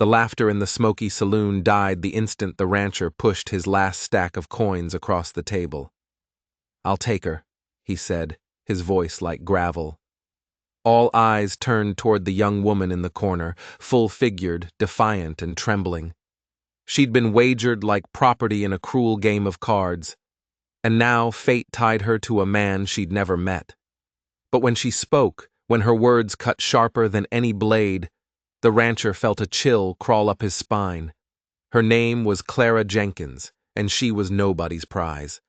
The laughter in the smoky saloon died the instant the rancher pushed his last stack of coins across the table. "I'll take her," he said, his voice like gravel. All eyes turned toward the young woman in the corner, full-figured, defiant and trembling. She'd been wagered like property in a cruel game of cards, and now fate tied her to a man she'd never met. But when she spoke, when her words cut sharper than any blade, the rancher felt a chill crawl up his spine. Her name was Clara Jenkins, and she was nobody's prize.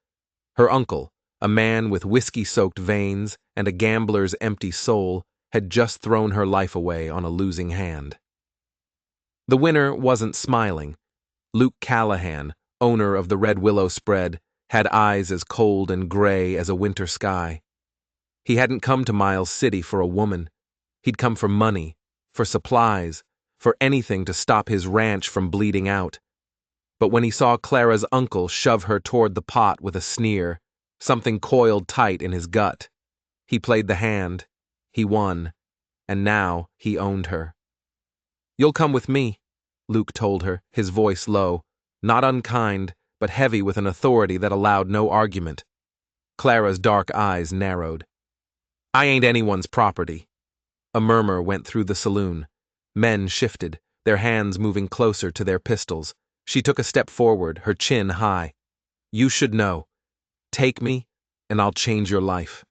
Her uncle, a man with whiskey-soaked veins and a gambler's empty soul, had just thrown her life away on a losing hand. The winner wasn't smiling. Luke Callahan, owner of the Red Willow Spread, had eyes as cold and gray as a winter sky. He hadn't come to Miles City for a woman. He'd come for money, for supplies, for anything to stop his ranch from bleeding out. But when he saw Clara's uncle shove her toward the pot with a sneer, something coiled tight in his gut. He played the hand. He won. And now he owned her. "You'll come with me," Luke told her, his voice low, not unkind, but heavy with an authority that allowed no argument. Clara's dark eyes narrowed. "I ain't anyone's property." A murmur went through the saloon. Men shifted, their hands moving closer to their pistols. She took a step forward, her chin high. "You should know. Take me, and I'll change your life.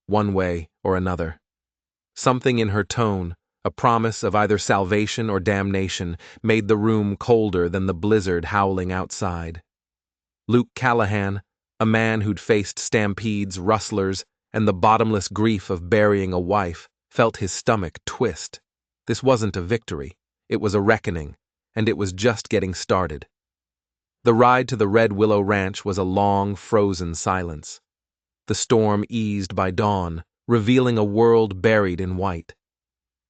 One way or another." Something in her tone, a promise of either salvation or damnation, made the room colder than the blizzard howling outside. Luke Callahan, a man who'd faced stampedes, rustlers, and the bottomless grief of burying a wife, felt his stomach twist. This wasn't a victory. It was a reckoning, and it was just getting started. The ride to the Red Willow Ranch was a long, frozen silence. The storm eased by dawn, revealing a world buried in white.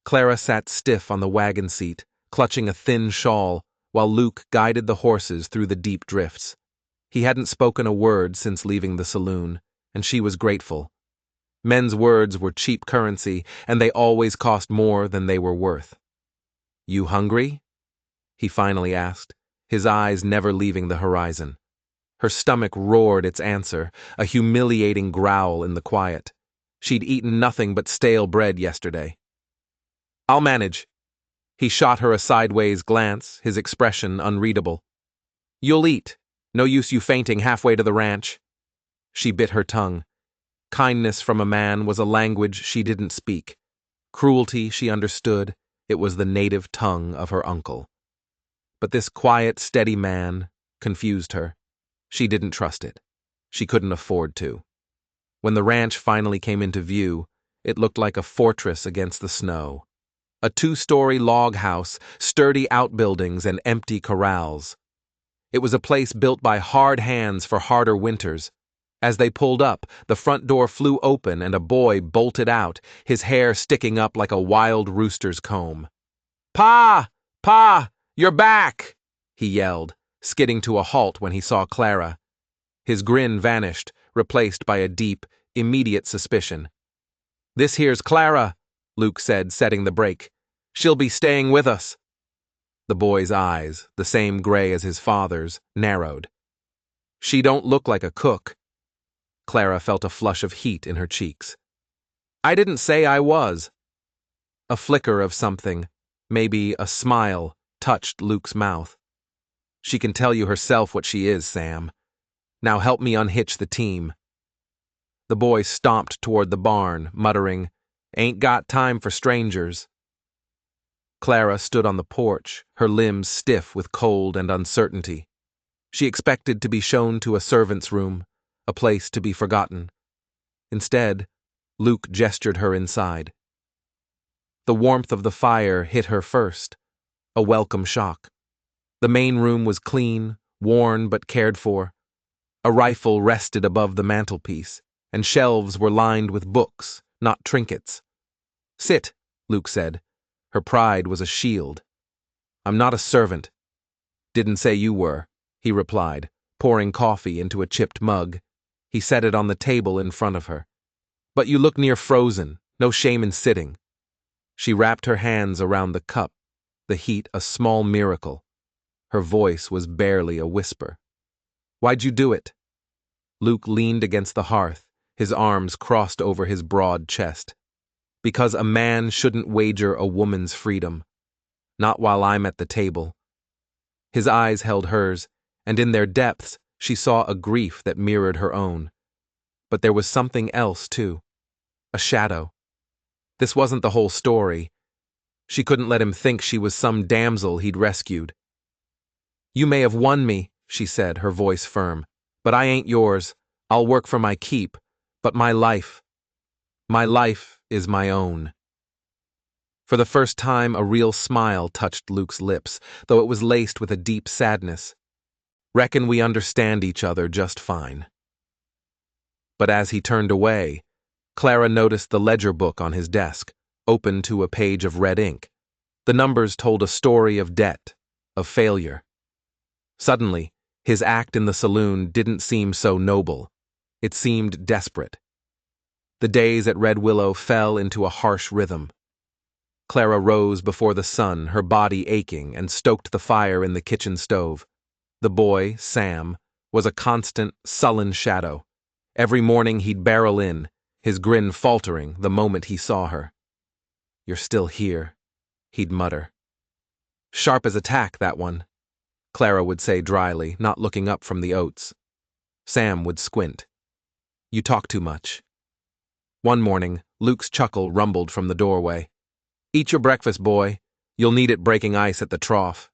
Clara sat stiff on the wagon seat, clutching a thin shawl, while Luke guided the horses through the deep drifts. He hadn't spoken a word since leaving the saloon, and she was grateful. Men's words were cheap currency, and they always cost more than they were worth. "You hungry?" he finally asked, his eyes never leaving the horizon. Her stomach roared its answer, a humiliating growl in the quiet. She'd eaten nothing but stale bread yesterday. "I'll manage." He shot her a sideways glance, his expression unreadable. "You'll eat. No use you fainting halfway to the ranch." She bit her tongue. Kindness from a man was a language she didn't speak. Cruelty she understood. It was the native tongue of her uncle. But this quiet, steady man confused her. She didn't trust it. She couldn't afford to. When the ranch finally came into view, it looked like a fortress against the snow. A 2-story log house, sturdy outbuildings, and empty corrals. It was a place built by hard hands for harder winters. As they pulled up, the front door flew open and a boy bolted out, his hair sticking up like a wild rooster's comb. "Pa! Pa! You're back!" he yelled, skidding to a halt when he saw Clara. His grin vanished, replaced by a deep, immediate suspicion. "This here's Clara," Luke said, setting the brake. "She'll be staying with us." The boy's eyes, the same gray as his father's, narrowed. "She don't look like a cook." Clara felt a flush of heat in her cheeks. "I didn't say I was." A flicker of something, maybe a smile, touched Luke's mouth. "She can tell you herself what she is, Sam. Now help me unhitch the team." The boy stomped toward the barn, muttering, "Ain't got time for strangers." Clara stood on the porch, her limbs stiff with cold and uncertainty. She expected to be shown to a servant's room, a place to be forgotten. Instead, Luke gestured her inside. The warmth of the fire hit her first, a welcome shock. The main room was clean, worn but cared for. A rifle rested above the mantelpiece, and shelves were lined with books, not trinkets. "Sit," Luke said. Her pride was a shield. "I'm not a servant." "Didn't say you were," he replied, pouring coffee into a chipped mug. He set it on the table in front of her. "But you look near frozen. No shame in sitting." She wrapped her hands around the cup. the heat a small miracle. Her voice was barely a whisper. "Why'd you do it?" Luke leaned against the hearth, his arms crossed over his broad chest. "Because a man shouldn't wager a woman's freedom. Not while I'm at the table." His eyes held hers, and in their depths she saw a grief that mirrored her own. But there was something else, too. A shadow. This wasn't the whole story. She couldn't let him think she was some damsel he'd rescued. "You may have won me," she said, her voice firm, "but I ain't yours. I'll work for my keep, but my life is my own." For the first time, a real smile touched Luke's lips, though it was laced with a deep sadness. "Reckon we understand each other just fine." But as he turned away, Clara noticed the ledger book on his desk, open to a page of red ink. The numbers told a story of debt, of failure. Suddenly, his act in the saloon didn't seem so noble. It seemed desperate. The days at Red Willow fell into a harsh rhythm. Clara rose before the sun, her body aching, and stoked the fire in the kitchen stove. The boy, Sam, was a constant, sullen shadow. Every morning he'd barrel in, his grin faltering the moment he saw her. "You're still here," he'd mutter. "Sharp as a tack, that one," Clara would say dryly, not looking up from the oats. Sam would squint. "You talk too much." One morning, Luke's chuckle rumbled from the doorway. "Eat your breakfast, boy. You'll need it breaking ice at the trough."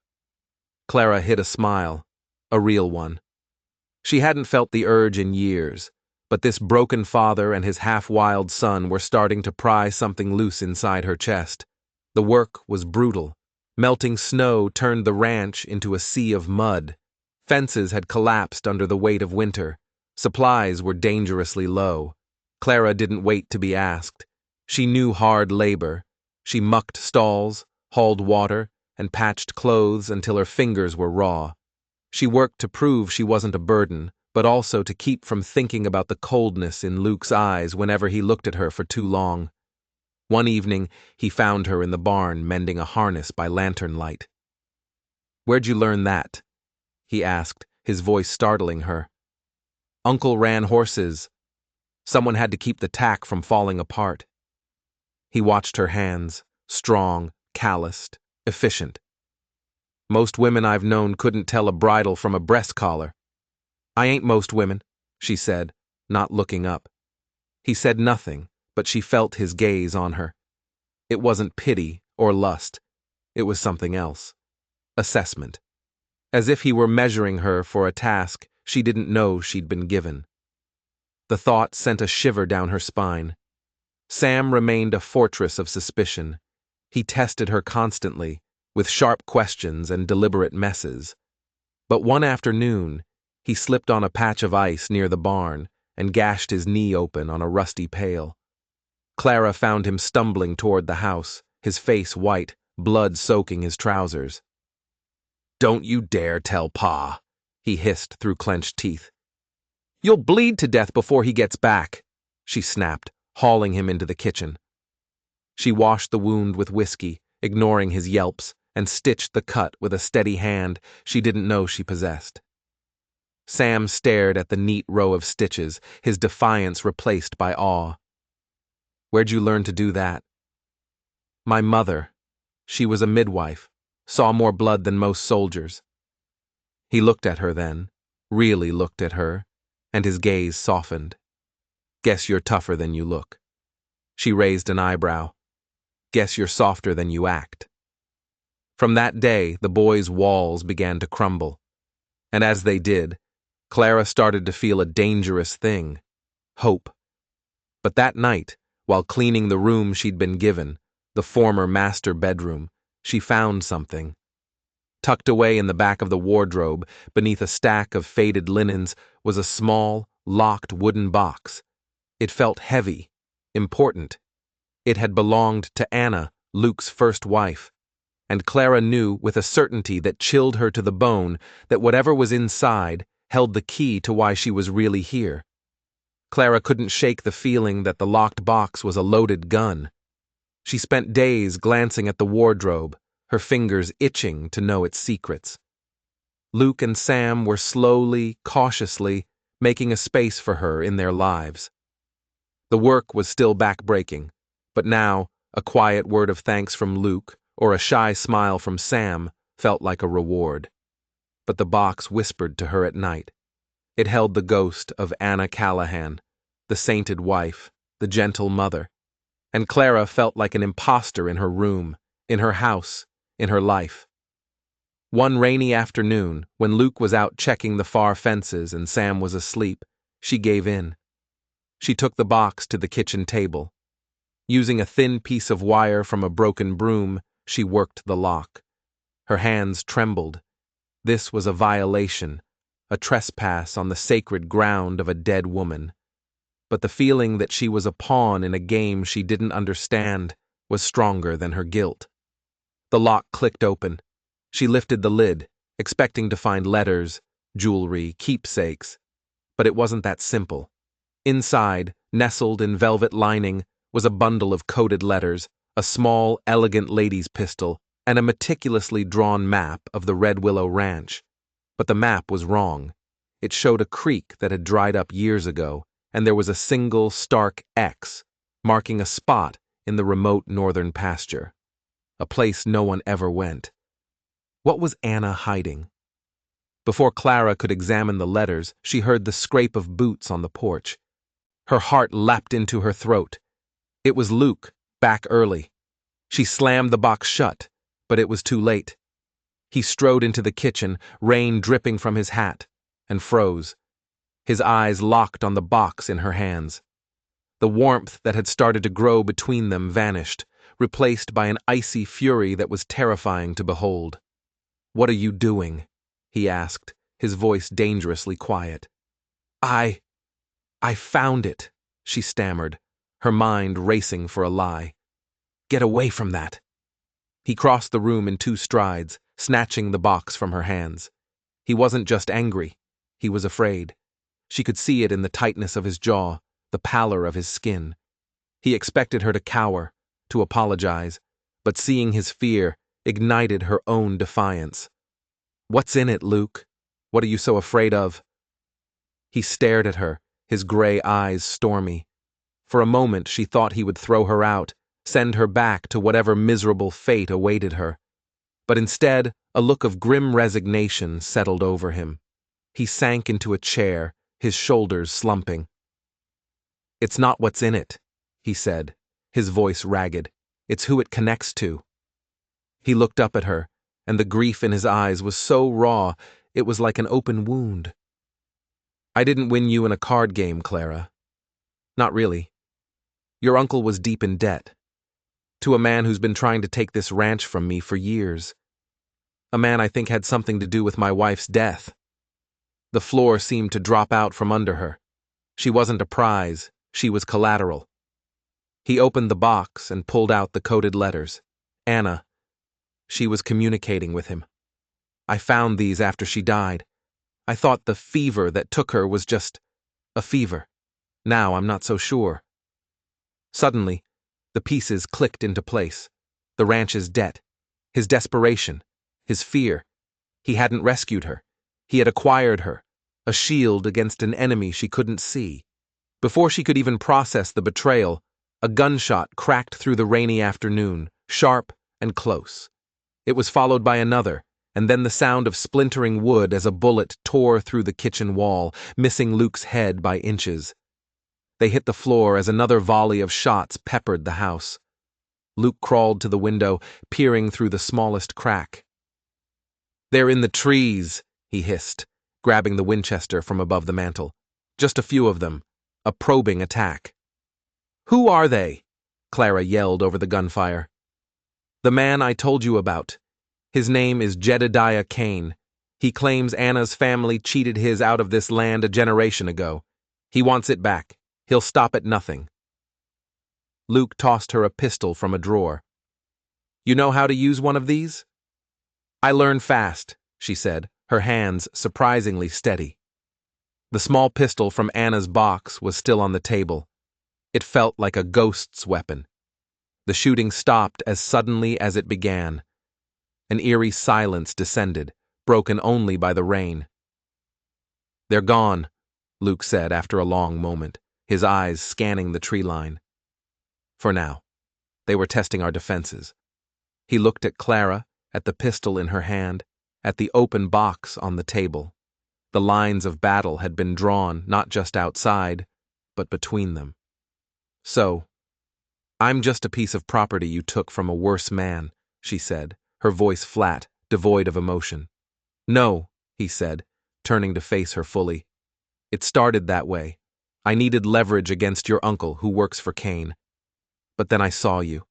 Clara hid a smile, a real one. She hadn't felt the urge in years, but this broken father and his half-wild son were starting to pry something loose inside her chest. The work was brutal. Melting snow turned the ranch into a sea of mud. Fences had collapsed under the weight of winter. Supplies were dangerously low. Clara didn't wait to be asked. She knew hard labor. She mucked stalls, hauled water, and patched clothes until her fingers were raw. She worked to prove she wasn't a burden, but also to keep from thinking about the coldness in Luke's eyes whenever he looked at her for too long. One evening, he found her in the barn mending a harness by lantern light. "Where'd you learn that?" he asked, his voice startling her. "Uncle ran horses. Someone had to keep the tack from falling apart." He watched her hands, strong, calloused, efficient. "Most women I've known couldn't tell a bridle from a breast collar." "I ain't most women," she said, not looking up. He said nothing, but she felt his gaze on her. It wasn't pity or lust. It was something else. Assessment. As if he were measuring her for a task she didn't know she'd been given. The thought sent a shiver down her spine. Sam remained a fortress of suspicion. He tested her constantly, with sharp questions and deliberate messes. But one afternoon, he slipped on a patch of ice near the barn and gashed his knee open on a rusty pail. Clara found him stumbling toward the house, his face white, blood soaking his trousers. "Don't you dare tell Pa," he hissed through clenched teeth. "You'll bleed to death before he gets back," she snapped, hauling him into the kitchen. She washed the wound with whiskey, ignoring his yelps, and stitched the cut with a steady hand she didn't know she possessed. Sam stared at the neat row of stitches, his defiance replaced by awe. "Where'd you learn to do that?" "My mother. She was a midwife, saw more blood than most soldiers." He looked at her then, really looked at her, and his gaze softened. "Guess you're tougher than you look." She raised an eyebrow. "Guess you're softer than you act." From that day, the boys' walls began to crumble. And as they did, Clara started to feel a dangerous thing: hope. But that night, while cleaning the room she'd been given, the former master bedroom, she found something. Tucked away in the back of the wardrobe, beneath a stack of faded linens, was a small, locked wooden box. It felt heavy, important. It had belonged to Anna, Luke's first wife. And Clara knew with a certainty that chilled her to the bone that whatever was inside held the key to why she was really here. Clara couldn't shake the feeling that the locked box was a loaded gun. She spent days glancing at the wardrobe, her fingers itching to know its secrets. Luke and Sam were slowly, cautiously, making a space for her in their lives. The work was still backbreaking, but now a quiet word of thanks from Luke or a shy smile from Sam felt like a reward. But the box whispered to her at night. It held the ghost of Anna Callahan, the sainted wife, the gentle mother, and Clara felt like an imposter in her room, in her house, in her life. One rainy afternoon, when Luke was out checking the far fences and Sam was asleep, she gave in. She took the box to the kitchen table. Using a thin piece of wire from a broken broom, she worked the lock. Her hands trembled. This was a violation, a trespass on the sacred ground of a dead woman. But the feeling that she was a pawn in a game she didn't understand was stronger than her guilt. The lock clicked open. She lifted the lid, expecting to find letters, jewelry, keepsakes. But it wasn't that simple. Inside, nestled in velvet lining, was a bundle of coded letters, a small, elegant lady's pistol, and a meticulously drawn map of the Red Willow Ranch. But the map was wrong. It showed a creek that had dried up years ago, and there was a single, stark X, marking a spot in the remote northern pasture. A place no one ever went. What was Anna hiding? Before Clara could examine the letters, she heard the scrape of boots on the porch. Her heart leapt into her throat. It was Luke, back early. She slammed the box shut, but it was too late. He strode into the kitchen, rain dripping from his hat, and froze. His eyes locked on the box in her hands. The warmth that had started to grow between them vanished, replaced by an icy fury that was terrifying to behold. "What are you doing?" he asked, his voice dangerously quiet. I found it," she stammered, her mind racing for a lie. "Get away from that." He crossed the room in 2 strides, snatching the box from her hands. He wasn't just angry. He was afraid. She could see it in the tightness of his jaw, the pallor of his skin. He expected her to cower, to apologize, but seeing his fear ignited her own defiance. "What's in it, Luke? What are you so afraid of?" He stared at her, his gray eyes stormy. For a moment she thought he would throw her out, send her back to whatever miserable fate awaited her. But instead, a look of grim resignation settled over him. He sank into a chair, his shoulders slumping. "It's not what's in it," he said, his voice ragged. "It's who it connects to." He looked up at her, and the grief in his eyes was so raw, it was like an open wound. "I didn't win you in a card game, Clara. Not really. Your uncle was deep in debt. To a man who's been trying to take this ranch from me for years. A man I think had something to do with my wife's death." The floor seemed to drop out from under her. She wasn't a prize, she was collateral. He opened the box and pulled out the coded letters. Anna. She was communicating with him. "I found these after she died. I thought the fever that took her was just a fever. Now I'm not so sure." Suddenly, the pieces clicked into place. The ranch's debt, his desperation, his fear. He hadn't rescued her. He had acquired her, a shield against an enemy she couldn't see. Before she could even process the betrayal, a gunshot cracked through the rainy afternoon, sharp and close. It was followed by another, and then the sound of splintering wood as a bullet tore through the kitchen wall, missing Luke's head by inches. They hit the floor as another volley of shots peppered the house. Luke crawled to the window, peering through the smallest crack. "They're in the trees," he hissed, grabbing the Winchester from above the mantel. "Just a few of them. A probing attack." "Who are they?" Clara yelled over the gunfire. "The man I told you about. His name is Jedediah Kane. He claims Anna's family cheated his out of this land a generation ago. He wants it back. He'll stop at nothing." Luke tossed her a pistol from a drawer. "You know how to use one of these?" "I learn fast," she said, her hands surprisingly steady. The small pistol from Anna's box was still on the table. It felt like a ghost's weapon. The shooting stopped as suddenly as it began. An eerie silence descended, broken only by the rain. "They're gone," Luke said after a long moment, his eyes scanning the tree line. "For now. They were testing our defenses." He looked at Clara, at the pistol in her hand, at the open box on the table. The lines of battle had been drawn not just outside, but between them. "So, I'm just a piece of property you took from a worse man," she said, her voice flat, devoid of emotion. "No," he said, turning to face her fully. "It started that way. I needed leverage against your uncle who works for Kane. But then I saw you.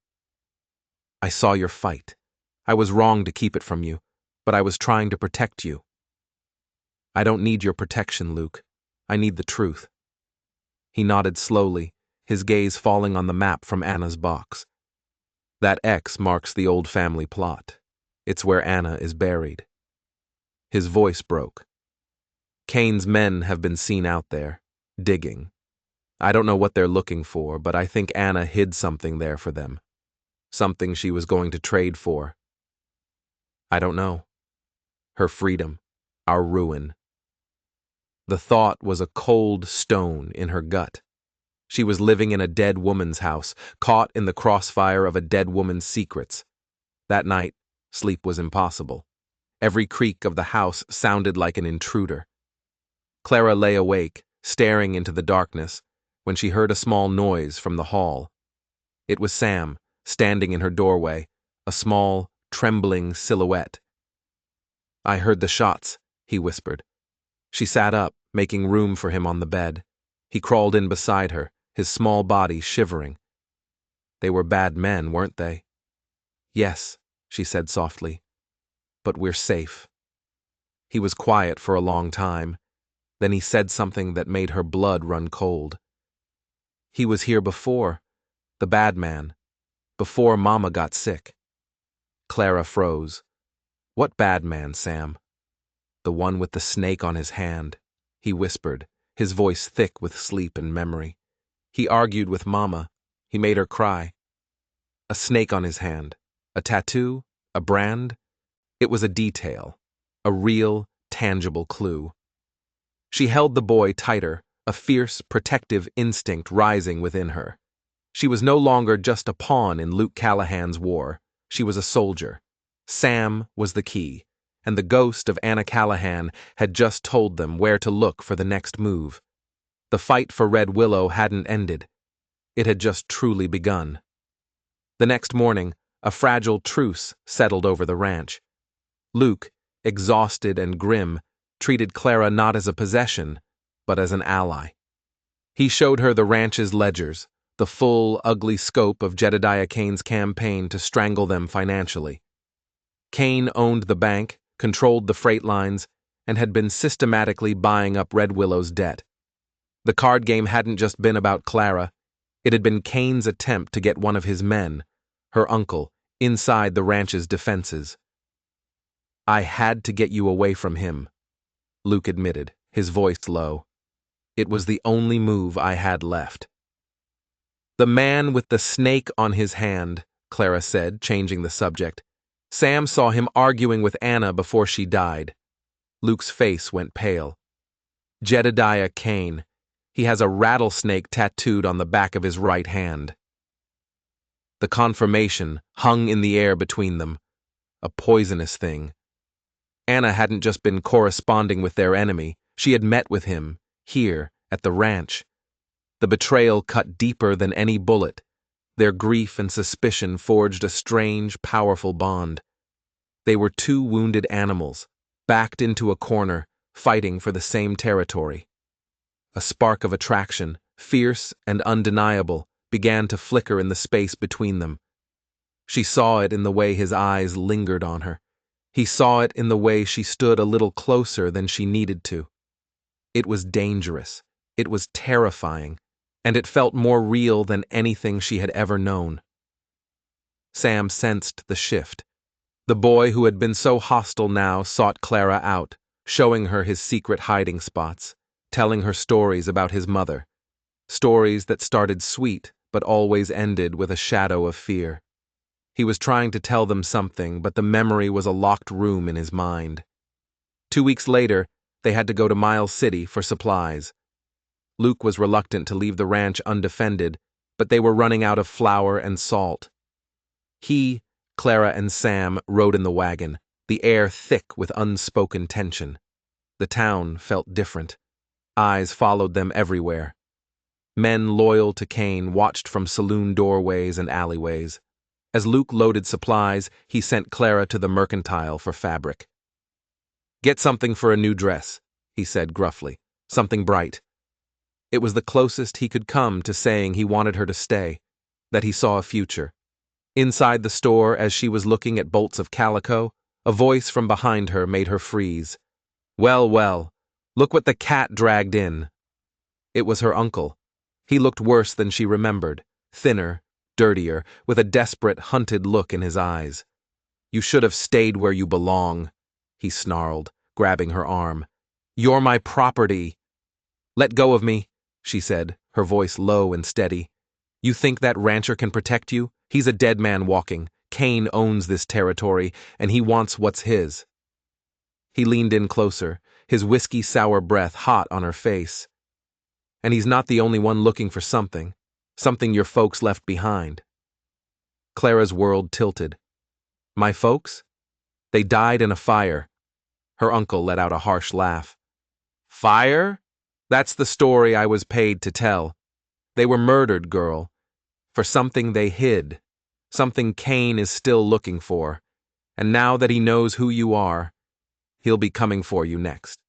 I saw your fight. I was wrong to keep it from you, but I was trying to protect you. I don't need your protection, Luke. I need the truth." He nodded slowly, his gaze falling on the map from Anna's box. "That X marks the old family plot. It's where Anna is buried." His voice broke. "Kane's men have been seen out there, digging. I don't know what they're looking for, but I think Anna hid something there for them. Something she was going to trade for. I don't know. Her freedom, our ruin." The thought was a cold stone in her gut. She was living in a dead woman's house, caught in the crossfire of a dead woman's secrets. That night, sleep was impossible. Every creak of the house sounded like an intruder. Clara lay awake, staring into the darkness, when she heard a small noise from the hall. It was Sam, standing in her doorway, a small, trembling silhouette. "I heard the shots," he whispered. She sat up, making room for him on the bed. He crawled in beside her, his small body shivering. "They were bad men, weren't they?" "Yes," she said softly. "But we're safe." He was quiet for a long time. Then he said something that made her blood run cold. "He was here before, the bad man, before Mama got sick." Clara froze. "What bad man, Sam?" "The one with the snake on his hand," he whispered, his voice thick with sleep and memory. "He argued with Mama. He made her cry. A snake on his hand. A tattoo? A brand? It was a detail. A real, tangible clue." She held the boy tighter, a fierce, protective instinct rising within her. She was no longer just a pawn in Luke Callahan's war. She was a soldier. Sam was the key, and the ghost of Anna Callahan had just told them where to look for the next move. The fight for Red Willow hadn't ended. It had just truly begun. The next morning, a fragile truce settled over the ranch. Luke, exhausted and grim, treated Clara not as a possession, but as an ally. He showed her the ranch's ledgers, the full, ugly scope of Jedediah Kane's campaign to strangle them financially. Kane owned the bank, controlled the freight lines, and had been systematically buying up Red Willow's debt. The card game hadn't just been about Clara. It had been Kane's attempt to get one of his men, her uncle, inside the ranch's defenses. "I had to get you away from him," Luke admitted, his voice low. "It was the only move I had left." "The man with the snake on his hand," Clara said, changing the subject. "Sam saw him arguing with Anna before she died." Luke's face went pale. "Jedediah Kane. He has a rattlesnake tattooed on the back of his right hand." The confirmation hung in the air between them, a poisonous thing. Anna hadn't just been corresponding with their enemy, she had met with him, here, at the ranch. The betrayal cut deeper than any bullet. Their grief and suspicion forged a strange, powerful bond. They were two wounded animals, backed into a corner, fighting for the same territory. A spark of attraction, fierce and undeniable, began to flicker in the space between them. She saw it in the way his eyes lingered on her. He saw it in the way she stood a little closer than she needed to. It was dangerous, it was terrifying, and it felt more real than anything she had ever known. Sam sensed the shift. The boy who had been so hostile now sought Clara out, showing her his secret hiding spots, telling her stories about his mother, stories that started sweet but always ended with a shadow of fear. He was trying to tell them something, but the memory was a locked room in his mind. 2 weeks later, they had to go to Miles City for supplies. Luke was reluctant to leave the ranch undefended, but they were running out of flour and salt. He, Clara, and Sam rode in the wagon, the air thick with unspoken tension. The town felt different. Eyes followed them everywhere. Men loyal to Kane watched from saloon doorways and alleyways. As Luke loaded supplies, he sent Clara to the mercantile for fabric. "Get something for a new dress," he said gruffly. "Something bright." It was the closest he could come to saying he wanted her to stay, that he saw a future. Inside the store, as she was looking at bolts of calico, a voice from behind her made her freeze. "Well, well, look what the cat dragged in." It was her uncle. He looked worse than she remembered, thinner, dirtier, with a desperate, hunted look in his eyes. "You should have stayed where you belong," he snarled, grabbing her arm. "You're my property." "Let go of me," she said, her voice low and steady. "You think that rancher can protect you? He's a dead man walking. Kane owns this territory, and he wants what's his." He leaned in closer, his whiskey-sour breath hot on her face. "And he's not the only one looking for something your folks left behind." Clara's world tilted. "My folks? They died in a fire." Her uncle let out a harsh laugh. "Fire? That's the story I was paid to tell. They were murdered, girl, for something they hid, something Kane is still looking for, and now that he knows who you are, he'll be coming for you next."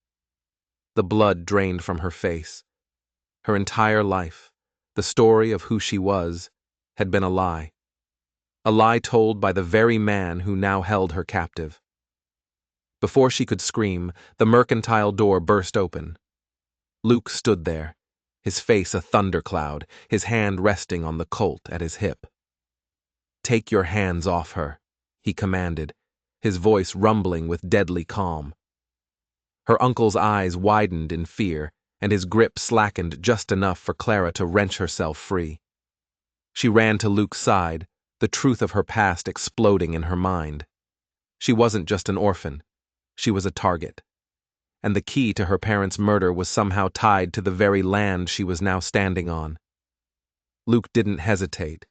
The blood drained from her face. Her entire life, the story of who she was, had been a lie told by the very man who now held her captive. Before she could scream, the mercantile door burst open. Luke stood there, his face a thundercloud, his hand resting on the Colt at his hip. "Take your hands off her," he commanded, his voice rumbling with deadly calm. Her uncle's eyes widened in fear, and his grip slackened just enough for Clara to wrench herself free. She ran to Luke's side, the truth of her past exploding in her mind. She wasn't just an orphan. She was a target. And the key to her parents' murder was somehow tied to the very land she was now standing on. Luke didn't hesitate.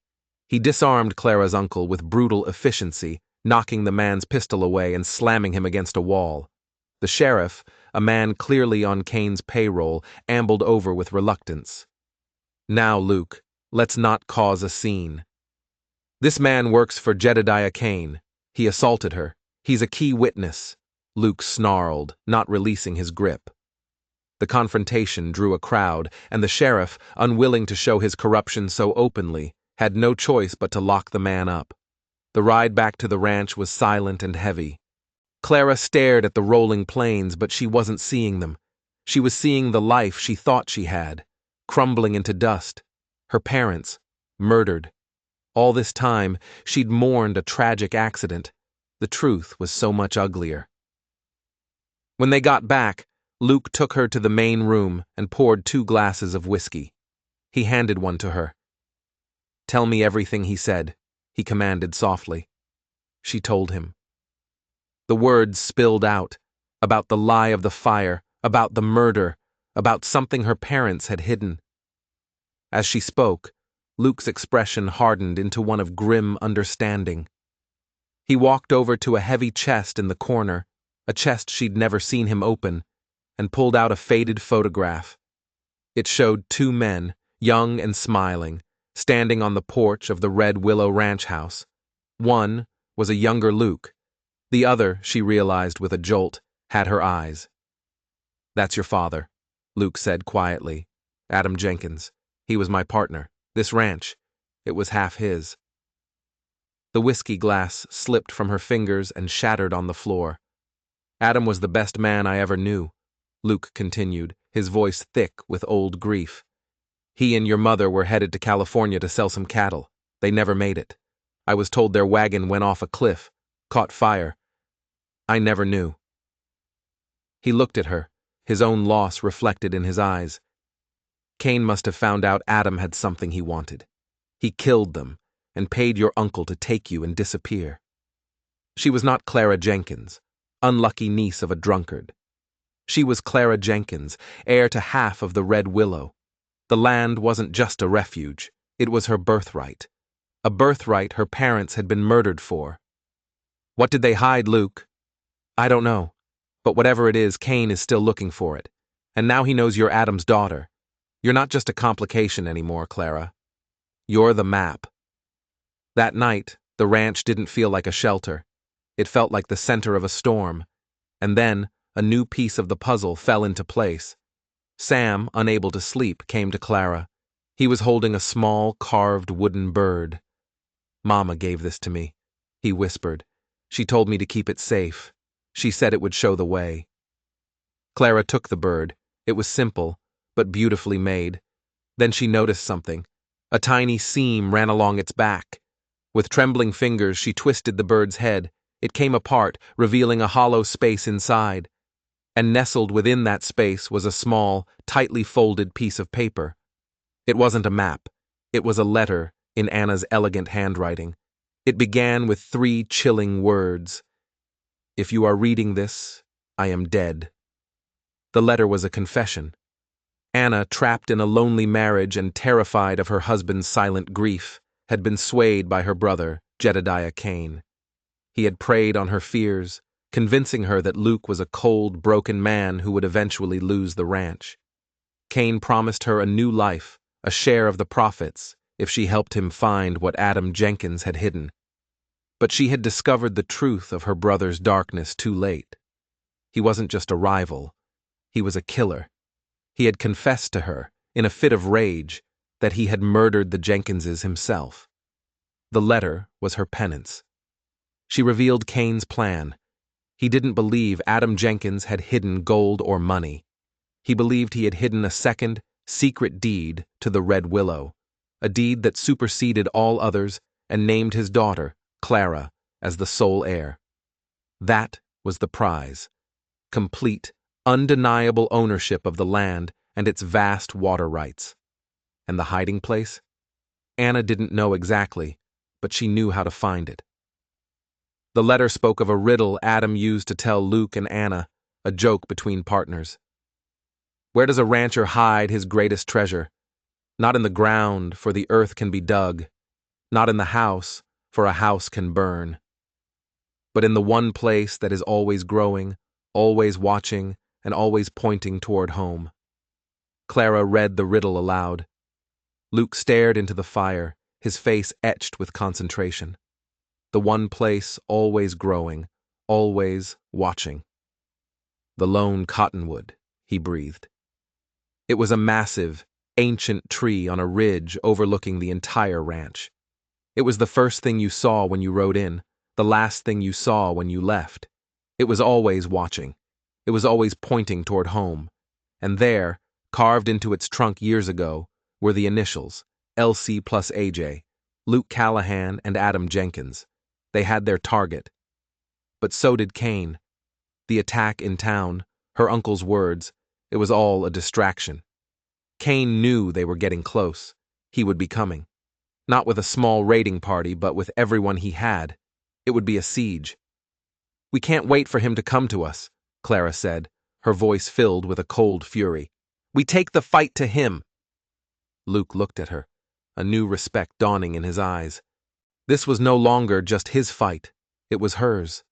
He disarmed Clara's uncle with brutal efficiency, knocking the man's pistol away and slamming him against a wall. The sheriff, a man clearly on Kane's payroll, ambled over with reluctance. "Now, Luke, let's not cause a scene. This man works for Jedediah Kane. He assaulted her. He's a key witness," Luke snarled, not releasing his grip. The confrontation drew a crowd, and the sheriff, unwilling to show his corruption so openly, had no choice but to lock the man up. The ride back to the ranch was silent and heavy. Clara stared at the rolling plains, but she wasn't seeing them. She was seeing the life she thought she had, crumbling into dust. Her parents, murdered. All this time, she'd mourned a tragic accident. The truth was so much uglier. When they got back, Luke took her to the main room and poured 2 glasses of whiskey. He handed one to her. "Tell me everything he said," he commanded softly. She told him. The words spilled out, about the lie of the fire, about the murder, about something her parents had hidden. As she spoke, Luke's expression hardened into one of grim understanding. He walked over to a heavy chest in the corner, a chest she'd never seen him open, and pulled out a faded photograph. It showed 2 men, young and smiling, standing on the porch of the Red Willow Ranch house. One was a younger Luke. The other, she realized with a jolt, had her eyes. "That's your father," Luke said quietly. "Adam Jenkins. He was my partner. This ranch, it was half his." The whiskey glass slipped from her fingers and shattered on the floor. "Adam was the best man I ever knew," Luke continued, his voice thick with old grief. "He and your mother were headed to California to sell some cattle. They never made it. I was told their wagon went off a cliff, caught fire. I never knew." He looked at her, his own loss reflected in his eyes. Kane must have found out Adam had something he wanted. He killed them, and paid your uncle to take you and disappear. She was not Clara Jenkins, unlucky niece of a drunkard. She was Clara Jenkins, heir to half of the Red Willow. The land wasn't just a refuge, it was her birthright. A birthright her parents had been murdered for. What did they hide, Luke? I don't know. But whatever it is, Kane is still looking for it. And now he knows you're Adam's daughter. You're not just a complication anymore, Clara. You're the map. That night, the ranch didn't feel like a shelter. It felt like the center of a storm. And then, a new piece of the puzzle fell into place. Sam, unable to sleep, came to Clara. He was holding a small, carved wooden bird. Mama gave this to me, he whispered. She told me to keep it safe. She said it would show the way. Clara took the bird. It was simple, but beautifully made. Then she noticed something. A tiny seam ran along its back. With trembling fingers, she twisted the bird's head. It came apart, revealing a hollow space inside. And nestled within that space was a small, tightly folded piece of paper. It wasn't a map. It was a letter in Anna's elegant handwriting. It began with 3 chilling words. If you are reading this, I am dead. The letter was a confession. Anna, trapped in a lonely marriage and terrified of her husband's silent grief, had been swayed by her brother, Jedediah Kane. He had preyed on her fears, convincing her that Luke was a cold, broken man who would eventually lose the ranch. Kane promised her a new life, a share of the profits, if she helped him find what Adam Jenkins had hidden. But she had discovered the truth of her brother's darkness too late. He wasn't just a rival. He was a killer. He had confessed to her, in a fit of rage, that he had murdered the Jenkinses himself. The letter was her penance. She revealed Kane's plan. He didn't believe Adam Jenkins had hidden gold or money. He believed he had hidden a second, secret deed to the Red Willow, a deed that superseded all others and named his daughter, Clara, as the sole heir. That was the prize. Complete, undeniable ownership of the land and its vast water rights. And the hiding place? Anna didn't know exactly, but she knew how to find it. The letter spoke of a riddle Adam used to tell Luke and Anna, a joke between partners. Where does a rancher hide his greatest treasure? Not in the ground, for the earth can be dug. Not in the house, for a house can burn. But in the one place that is always growing, always watching, and always pointing toward home. Clara read the riddle aloud. Luke stared into the fire, his face etched with concentration. The one place always growing, always watching. The lone cottonwood, he breathed. It was a massive, ancient tree on a ridge overlooking the entire ranch. It was the first thing you saw when you rode in, the last thing you saw when you left. It was always watching. It was always pointing toward home. And there, carved into its trunk years ago, were the initials, LC plus AJ, Luke Callahan and Adam Jenkins. They had their target. But so did Kane. The attack in town, her uncle's words, it was all a distraction. Kane knew they were getting close. He would be coming. Not with a small raiding party, but with everyone he had. It would be a siege. We can't wait for him to come to us, Clara said, her voice filled with a cold fury. We take the fight to him. Luke looked at her, a new respect dawning in his eyes. This was no longer just his fight. It was hers.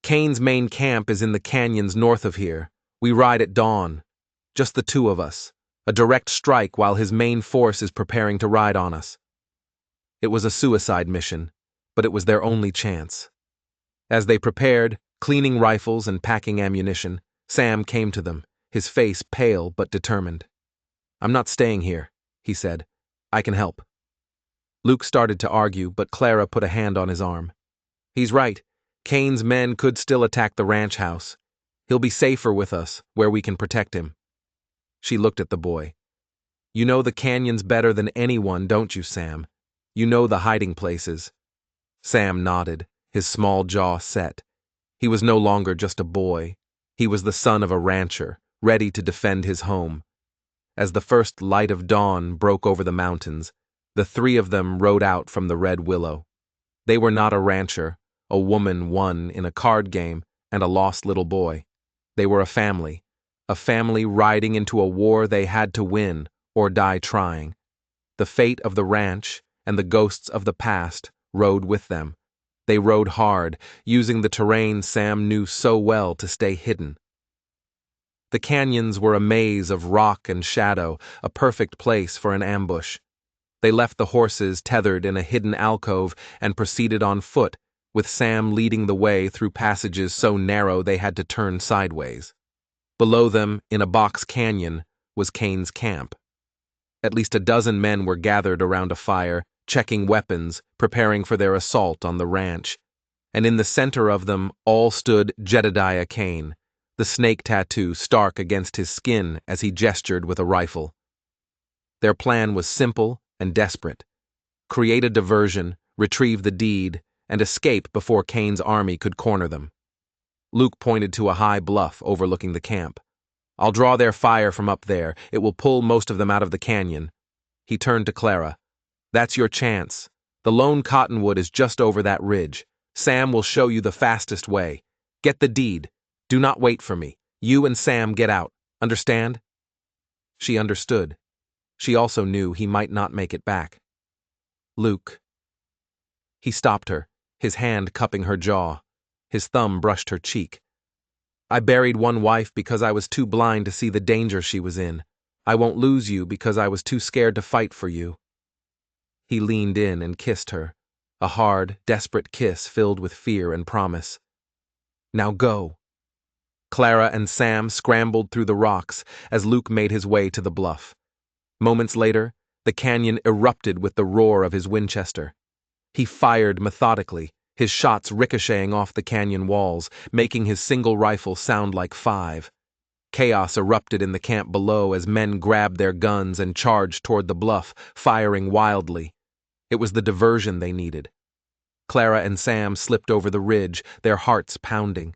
Kane's main camp is in the canyons north of here. We ride at dawn. Just the 2 of us. A direct strike while his main force is preparing to ride on us. It was a suicide mission, but it was their only chance. As they prepared, cleaning rifles and packing ammunition, Sam came to them, his face pale but determined. I'm not staying here, he said. I can help. Luke started to argue, but Clara put a hand on his arm. He's right. Kane's men could still attack the ranch house. He'll be safer with us, where we can protect him. She looked at the boy. You know the canyons better than anyone, don't you, Sam? You know the hiding places. Sam nodded, his small jaw set. He was no longer just a boy. He was the son of a rancher, ready to defend his home. As the first light of dawn broke over the mountains, The three of them rode out from the Red Willow. They were not a rancher, a woman won in a card game, and a lost little boy. They were a family riding into a war they had to win or die trying. The fate of the ranch and the ghosts of the past rode with them. They rode hard, using the terrain Sam knew so well to stay hidden. The canyons were a maze of rock and shadow, a perfect place for an ambush. They left the horses tethered in a hidden alcove and proceeded on foot, with Sam leading the way through passages so narrow they had to turn sideways. Below them, in a box canyon, was Kane's camp. At least a dozen men were gathered around a fire, checking weapons, preparing for their assault on the ranch. And in the center of them all stood Jedediah Kane, the snake tattoo stark against his skin as he gestured with a rifle. Their plan was simple and desperate. Create a diversion, retrieve the deed, and escape before Kane's army could corner them. Luke pointed to a high bluff overlooking the camp. I'll draw their fire from up there. It will pull most of them out of the canyon. He turned to Clara. That's your chance. The lone cottonwood is just over that ridge. Sam will show you the fastest way. Get the deed. Do not wait for me. You and Sam get out. Understand? She understood. She also knew he might not make it back. Luke. He stopped her, his hand cupping her jaw. His thumb brushed her cheek. I buried one wife because I was too blind to see the danger she was in. I won't lose you because I was too scared to fight for you. He leaned in and kissed her, a hard, desperate kiss filled with fear and promise. Now go. Clara and Sam scrambled through the rocks as Luke made his way to the bluff. Moments later, the canyon erupted with the roar of his Winchester. He fired methodically, his shots ricocheting off the canyon walls, making his single rifle sound like 5. Chaos erupted in the camp below as men grabbed their guns and charged toward the bluff, firing wildly. It was the diversion they needed. Clara and Sam slipped over the ridge, their hearts pounding.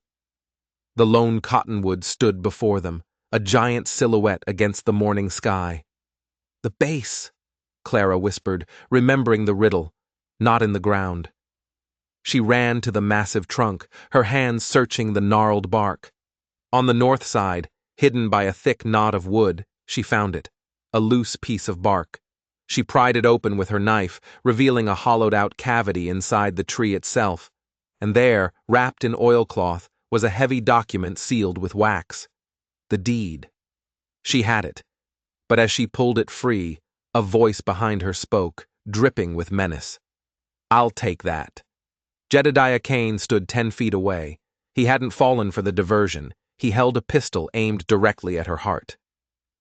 The lone cottonwood stood before them, a giant silhouette against the morning sky. The base, Clara whispered, remembering the riddle, not in the ground. She ran to the massive trunk, her hands searching the gnarled bark. On the north side, hidden by a thick knot of wood, she found it, a loose piece of bark. She pried it open with her knife, revealing a hollowed-out cavity inside the tree itself. And there, wrapped in oilcloth, was a heavy document sealed with wax. The deed. She had it. But as she pulled it free, a voice behind her spoke, dripping with menace. I'll take that. Jedediah Kane stood 10 feet away. He hadn't fallen for the diversion. He held a pistol aimed directly at her heart.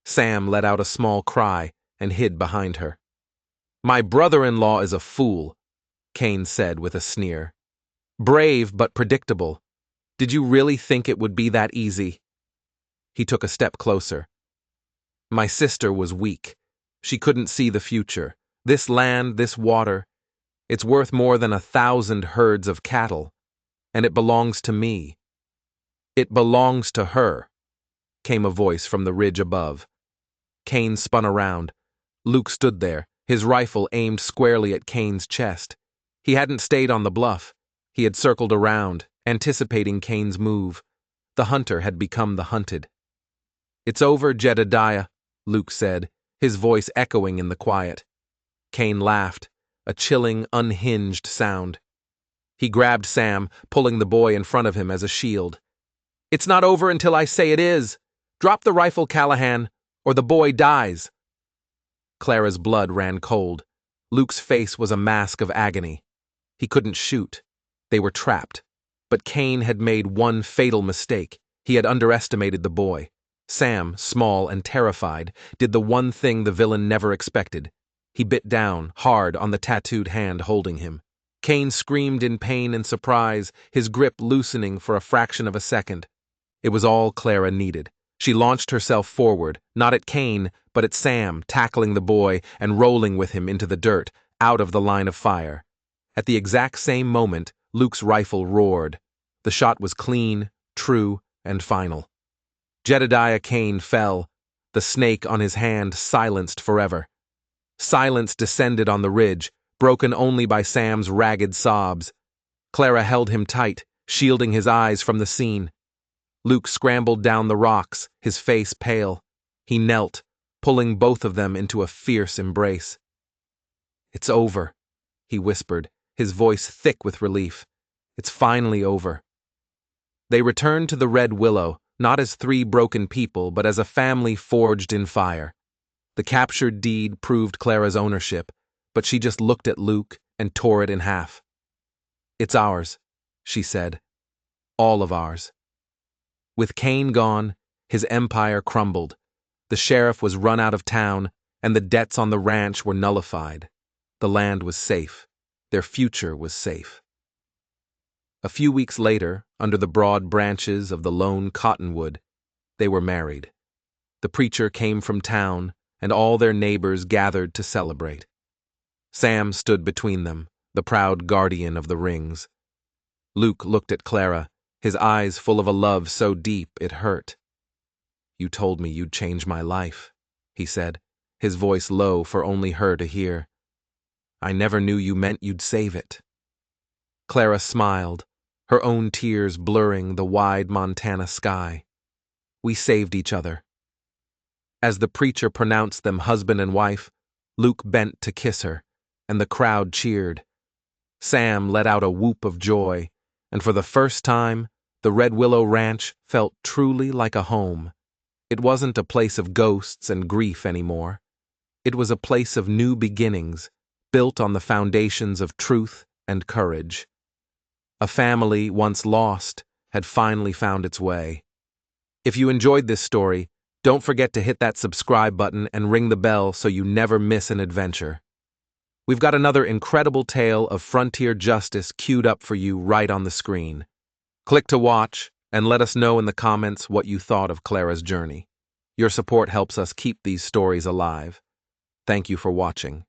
Sam let out a small cry and hid behind her. My brother-in-law is a fool, Kane said with a sneer. Brave but predictable. Did you really think it would be that easy? He took a step closer. My sister was weak. She couldn't see the future. This land, this water, it's worth more than 1,000 herds of cattle, and it belongs to me. It belongs to her, came a voice from the ridge above. Kane spun around. Luke stood there, his rifle aimed squarely at Kane's chest. He hadn't stayed on the bluff. He had circled around, anticipating Kane's move. The hunter had become the hunted. It's over, Jedediah, Luke said, his voice echoing in the quiet. Kane laughed, a chilling, unhinged sound. He grabbed Sam, pulling the boy in front of him as a shield. It's not over until I say it is. Drop the rifle, Callahan, or the boy dies. Clara's blood ran cold. Luke's face was a mask of agony. He couldn't shoot. They were trapped. But Kane had made one fatal mistake. He had underestimated the boy. Sam, small and terrified, did the one thing the villain never expected. He bit down, hard, on the tattooed hand holding him. Kane screamed in pain and surprise, his grip loosening for a fraction of a second. It was all Clara needed. She launched herself forward, not at Kane, but at Sam, tackling the boy and rolling with him into the dirt, out of the line of fire. At the exact same moment, Luke's rifle roared. The shot was clean, true, and final. Jedediah Kane fell, the snake on his hand silenced forever. Silence descended on the ridge, broken only by Sam's ragged sobs. Clara held him tight, shielding his eyes from the scene. Luke scrambled down the rocks, his face pale. He knelt, pulling both of them into a fierce embrace. "It's over," he whispered, his voice thick with relief. "It's finally over." They returned to the Red Willow, not as three broken people, but as a family forged in fire. The captured deed proved Clara's ownership, but she just looked at Luke and tore it in half. "It's ours," she said. "All of ours." With Kane gone, his empire crumbled. The sheriff was run out of town, and the debts on the ranch were nullified. The land was safe. Their future was safe. A few weeks later, under the broad branches of the lone cottonwood, they were married. The preacher came from town, and all their neighbors gathered to celebrate. Sam stood between them, the proud guardian of the rings. Luke looked at Clara, his eyes full of a love so deep it hurt. "You told me you'd change my life," he said, his voice low for only her to hear. "I never knew you meant you'd save it." Clara smiled, her own tears blurring the wide Montana sky. "We saved each other." As the preacher pronounced them husband and wife, Luke bent to kiss her, and the crowd cheered. Sam let out a whoop of joy, and for the first time, the Red Willow Ranch felt truly like a home. It wasn't a place of ghosts and grief anymore. It was a place of new beginnings, built on the foundations of truth and courage. A family once lost had finally found its way. If you enjoyed this story, don't forget to hit that subscribe button and ring the bell so you never miss an adventure. We've got another incredible tale of frontier justice queued up for you right on the screen. Click to watch and let us know in the comments what you thought of Clara's journey. Your support helps us keep these stories alive. Thank you for watching.